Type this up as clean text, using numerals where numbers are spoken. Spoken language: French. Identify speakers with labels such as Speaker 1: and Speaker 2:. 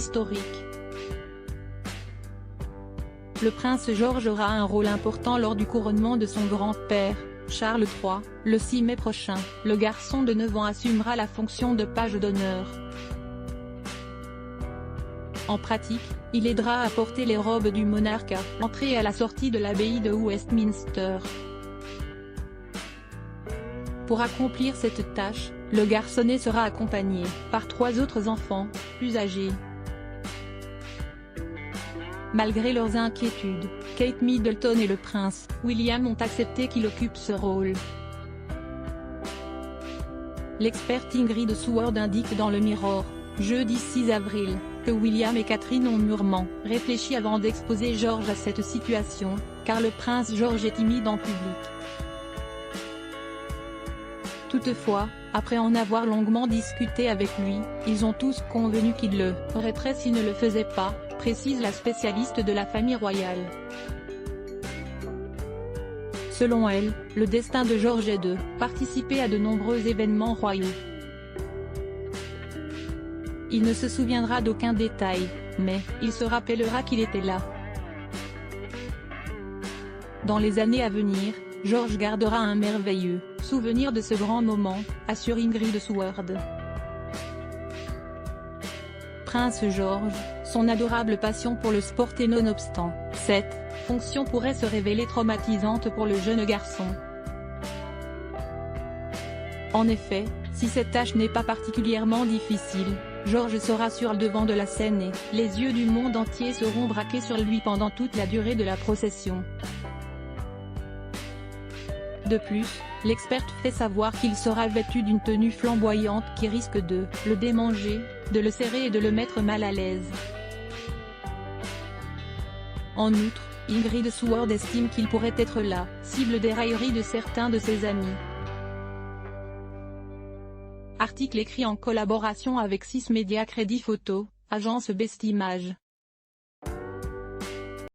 Speaker 1: historique. Le prince George aura un rôle important lors du couronnement de son grand-père, Charles III, le 6 mai prochain. Le garçon de 9 ans assumera la fonction de page d'honneur. En pratique, il aidera à porter les robes du monarque à l'entrée et à la sortie de l'abbaye de Westminster. Pour accomplir cette tâche, le garçonnet sera accompagné par 3 autres enfants, plus âgés. Malgré leurs inquiétudes, Kate Middleton et le prince William ont accepté qu'il occupe ce rôle. L'experte Ingrid Seward indique dans le Mirror, jeudi 6 avril, que William et Catherine ont mûrement réfléchi avant d'exposer George à cette situation, car le prince George est timide en public. Toutefois, après en avoir longuement discuté avec lui, ils ont tous convenu qu'il le regretterait s'il ne le faisait pas, précise la spécialiste de la famille royale. Selon elle, le destin de George est de participer à de nombreux événements royaux. Il ne se souviendra d'aucun détail, mais il se rappellera qu'il était là. Dans les années à venir, George gardera un merveilleux souvenir de ce grand moment, assure Ingrid Seward. Prince George, son adorable passion pour le sport et nonobstant cette fonction pourrait se révéler traumatisante pour le jeune garçon. En effet, si cette tâche n'est pas particulièrement difficile, George sera sur le devant de la scène et les yeux du monde entier seront braqués sur lui pendant toute la durée de la procession. De plus, l'experte fait savoir qu'il sera vêtu d'une tenue flamboyante qui risque de le démanger, de le serrer et de le mettre mal à l'aise. En outre, Ingrid Seward estime qu'il pourrait être la cible des railleries de certains de ses amis. Article écrit en collaboration avec 6 médias Crédit Photo, agence Best Images.